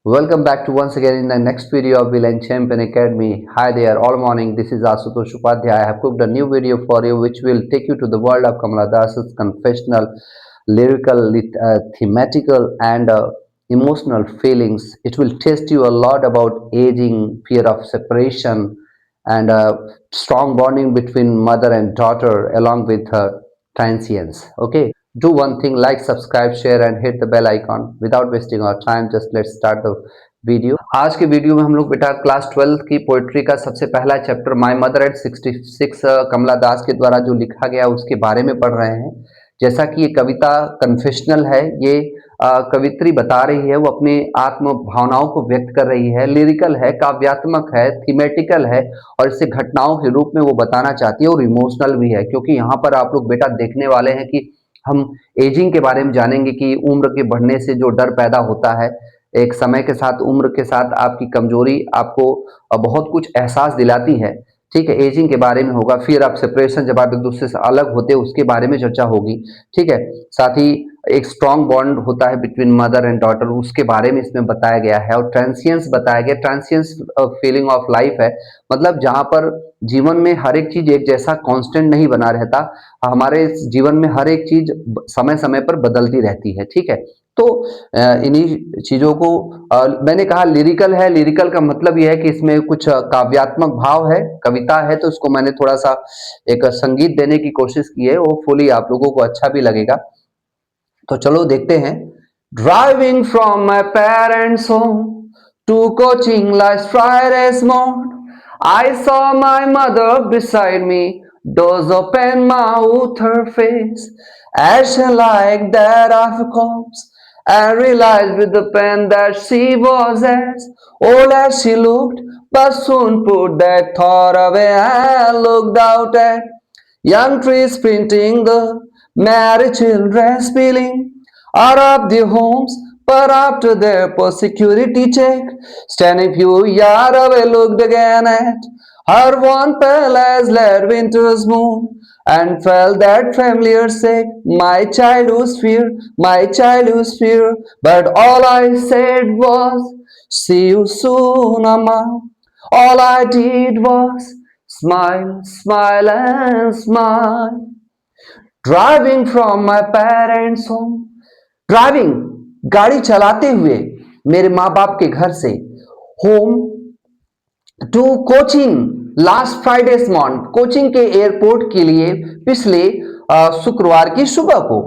Welcome back to once again in the next video of Will and Champion Academy. Hi there, all morning. This is Asutosh Upadhyay. I have cooked a new video for you which will take you to the world of Kamala Das's confessional, lyrical, thematical, and emotional feelings. It will test you a lot about aging, fear of separation, and strong bonding between mother and daughter, along with transience. Okay, do one thing, like, subscribe, share and hit the bell icon. Without wasting our time, just let's start the video. आज के video में हम लोग बेटा class 12 की poetry का सबसे पहला चैप्टर माय मदर एट 66 कमला दास के द्वारा जो लिखा गया उसके बारे में पढ़ रहे हैं। जैसा कि ये कविता कन्फेशनल है, ये कवित्री बता रही है, वो अपने आत्म भावनाओं को व्यक्त कर रही है, लिरिकल है, काव्यात्मक है, थीमेटिकल है और इसे घटनाओं के रूप में वो बताना चाहती है और इमोशनल भी है, क्योंकि यहाँ पर आप लोग बेटा देखने वाले हैं कि हम एजिंग के बारे में जानेंगे कि उम्र के बढ़ने से जो डर पैदा होता है, एक समय के साथ, उम्र के साथ आपकी कमजोरी आपको बहुत कुछ एहसास दिलाती है। ठीक है, एजिंग के बारे में होगा, फियर ऑफ सेपरेशन, जब आप एक दूसरे से अलग होते हैं उसके बारे में चर्चा होगी। ठीक है, साथ ही एक स्ट्रॉन्ग बॉन्ड होता है बिटवीन मदर एंड डॉटर, उसके बारे में इसमें बताया गया है। और ट्रांसियंस बताया गया, ट्रांसियंस फीलिंग ऑफ लाइफ है, मतलब जहां पर जीवन में हर एक चीज एक जैसा कांस्टेंट नहीं बना रहता, हमारे जीवन में हर एक चीज समय समय पर बदलती रहती है। ठीक है, तो इन्हीं चीजों को मैंने कहा लिरिकल है। लिरिकल का मतलब यह है कि इसमें कुछ काव्यात्मक भाव है, कविता है, तो इसको मैंने थोड़ा सा एक संगीत देने की कोशिश की है, होपफुली आप लोगों को अच्छा भी लगेगा। तो चलो देखते हैं। Driving from my parents home to coaching last Friday's morn, I saw my mother beside me, doors open, mouth, her face ashen like that of a corpse. I realized with the pain that she was as old as she looked, but soon put that thought away and looked out at young trees printing the merry children spilling out of their homes. But after their post security check, standing few yards away, looked again at her one pale as led winter's moon, and felt that familiar shake. My childhood's fear, my childhood's fear. But all I said was, see you soon, Amma. All I did was smile, smile and smile. Driving from my parents home, driving गाड़ी चलाते हुए मेरे माँ बाप के घर से, home to coaching last Friday's morning, coaching के एयरपोर्ट के लिए पिछले शुक्रवार की सुबह को।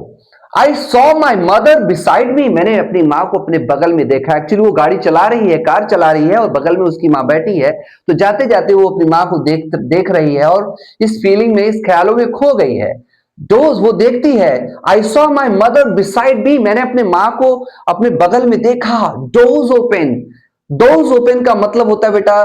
I saw my mother beside me, मैंने अपनी माँ को अपने बगल में देखा। एक्चुअली वो गाड़ी चला रही है, कार चला रही है और बगल में उसकी माँ बैठी है, तो जाते जाते वो अपनी माँ को देख रही है और इस फीलिंग में, इस ख्यालों में खो गई है। डोज वो देखती है, आई saw my mother beside me, मैंने अपने माँ को अपने बगल में देखा। डोज ओपन, डोज ओपन का मतलब होता है बेटा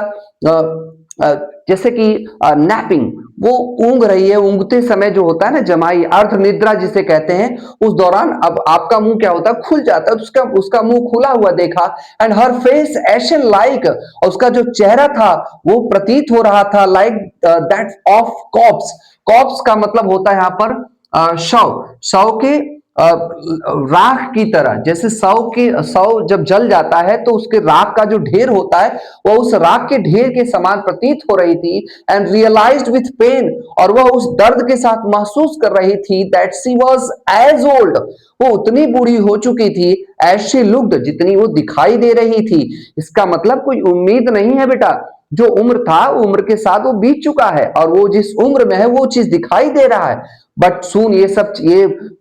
जैसे कि नैपिंग, वो ऊंग रही है, ऊंगते समय जो होता है ना जमाई, अर्ध निद्रा जिसे कहते हैं, उस दौरान अब आपका मुंह क्या होता है, खुल जाता है, उसका उसका मुंह खुला हुआ देखा। And her face ation like, और उसका जो चेहरा था वो प्रतीत हो रहा था like that of cops. Cops का मतलब होता है यहाँ पर शव, शव के राख की तरह, जैसे शव जब जल जाता है तो उसके राख का जो ढेर होता है वह उस राख के ढेर के समान प्रतीत हो रही थी। एंड रियलाइज्ड विथ पेन, और वह उस दर्द के साथ महसूस कर रही थी that she was as old, वो उतनी बूढ़ी हो चुकी थी, एज शी लुक्ड, जितनी वो दिखाई दे रही थी। इसका मतलब कोई उम्मीद नहीं है बेटा, जो उम्र था उम्र के साथ वो बीत चुका है और वो जिस उम्र में है वो चीज दिखाई दे रहा है। बट सुन, ये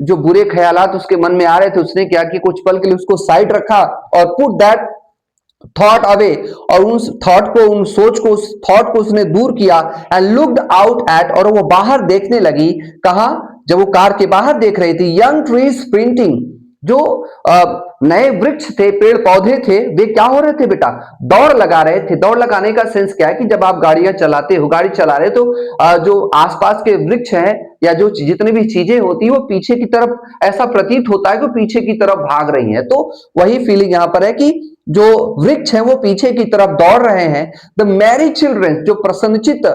जो बुरे ख्यालात उसके मन में आ रहे थे, उसने क्या कि कुछ पल के लिए उसको साइड रखा और पुट दैट थॉट अवे, और उस थॉट को, उन सोच को, उस थॉट को उसने दूर किया। एंड लुक्ड आउट एट, और वो बाहर देखने लगी। कहा? जब वो कार के बाहर देख रही थी, यंग ट्रीज प्रिंटिंग, जो नए वृक्ष थे, पेड़ पौधे थे, वे क्या हो रहे थे बेटा, दौड़ लगा रहे थे। दौड़ लगाने का सेंस क्या है कि जब आप गाड़ियां चलाते हो, गाड़ी चला रहे तो जो आसपास के वृक्ष हैं या जो जितनी भी चीजें होती है वो पीछे की तरफ, ऐसा प्रतीत होता है कि पीछे की तरफ भाग रही हैं। तो वही फीलिंग यहां पर है कि जो वृक्ष हैं वो पीछे की तरफ दौड़ रहे हैं। द मैरी चिल्ड्रन, जो प्रसन्नचित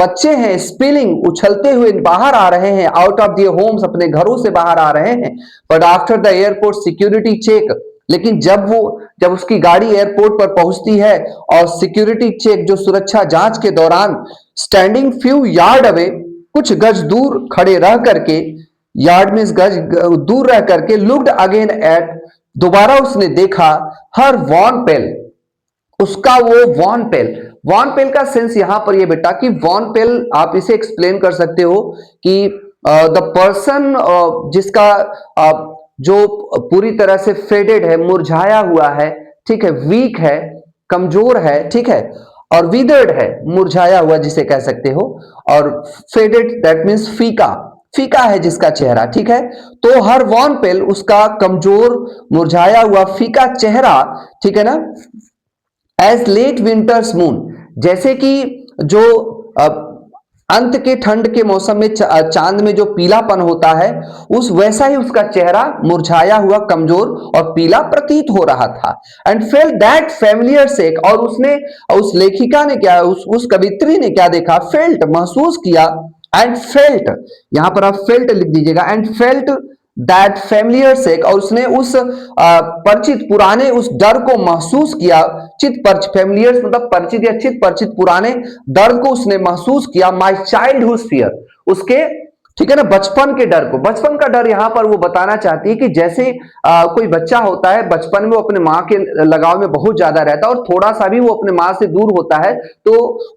बच्चे हैं, स्पिलिंग, उछलते हुए बाहर आ रहे हैं, आउट ऑफ दियर होम्स, अपने घरों से बाहर आ रहे हैं। But after the airport security check, लेकिन जब उसकी गाड़ी एयरपोर्ट पर पहुंचती है और सिक्योरिटी चेक जो सुरक्षा जांच के दौरान स्टैंडिंग फ्यू यार्ड अवे, कुछ गज दूर खड़े रह करके, यार्ड में गज दूर रह करके, लुक्ड अगेन एट, दोबारा उसने देखा, हर वॉन पेल, उसका वो वॉन पेल का सेंस यहां पर ये बेटा कि वॉन पेल आप इसे एक्सप्लेन कर सकते हो कि द पर्सन जिसका जो पूरी तरह से फेडेड है, मुरझाया हुआ है, ठीक है, वीक है, कमजोर है, ठीक है, और विदर्ड है, मुरझाया हुआ जिसे कह सकते हो, और फेडेड दैट मींस फीका, फीका है जिसका चेहरा, ठीक है। तो हर वॉन पेल, उसका कमजोर, मुरझाया हुआ, फीका चेहरा, ठीक है ना, एज लेट विंटर्स मून, जैसे कि जो अंत के ठंड के मौसम में चांद में जो पीलापन होता है, उस वैसा ही उसका चेहरा मुरझाया हुआ, कमजोर और पीला प्रतीत हो रहा था। And felt that familiar shake, और उसने, उस लेखिका ने क्या, उस कवित्री ने क्या देखा, फेल्ट, महसूस किया, एंड फेल्ट, यहां पर आप फेल्ट लिख दीजिएगा, and felt that familiar shake, और उसने उस परिचित पुराने उस डर को महसूस किया, फैमिलियर मतलब परिचित या चित परिचित पुराने दर्द को उसने महसूस किया, माई चाइल्डहुड फियर, उसके, ठीक है ना, बचपन के डर को, बचपन का डर यहां पर वो बताना चाहती है कि जैसे कोई बच्चा होता है, बचपन में वो अपने माँ के लगाव में बहुत ज्यादा रहता है, और थोड़ा सा भी वो अपने माँ से दूर होता है तो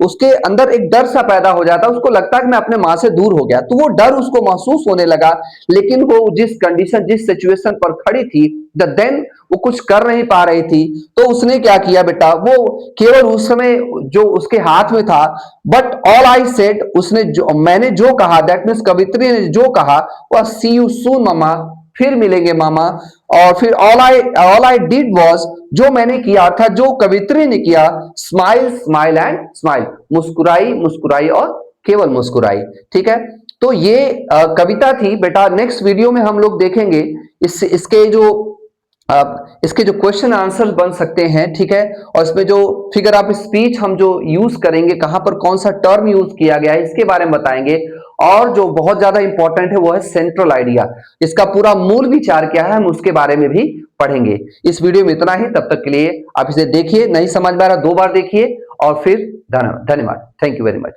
उसके अंदर एक डर सा पैदा हो जाता है, उसको लगता है कि मैं अपने माँ से दूर हो गया, तो वो डर उसको महसूस होने लगा। लेकिन वो जिस कंडीशन, जिस सिचुएशन पर खड़ी थी, देन वो कुछ कर नहीं पा रही थी, तो उसने क्या किया बेटा, वो केवल उस समय जो उसके हाथ में था, बट ऑल आई सेड, उसने जो, मैंने जो कहा, दैट मीन्स कवित्री ने जो कहा, वह सी यू सून मामा, फिर मिलेंगे मामा, और फिर ऑल आई डिड वॉज, जो मैंने किया, अर्थात जो कवित्री ने किया, स्माइल स्माइल एंड स्माइल, मुस्कुराई मुस्कुराई और केवल मुस्कुराई, ठीक है। तो ये कविता थी बेटा। नेक्स्ट वीडियो में हम लोग देखेंगे इसके जो क्वेश्चन आंसर बन सकते हैं, ठीक है, और इसमें जो फिगर ऑफ स्पीच हम जो यूज करेंगे, कहां पर कौन सा टर्म यूज किया गया है, इसके बारे में बताएंगे। और जो बहुत ज्यादा इंपॉर्टेंट है वो है सेंट्रल आइडिया, इसका पूरा मूल विचार क्या है, हम उसके बारे में भी पढ़ेंगे। इस वीडियो में इतना ही, तब तक के लिए आप इसे देखिए, नहीं समझ में आ रहा 2 बार देखिए, और फिर धन्यवाद, थैंक यू वेरी मच।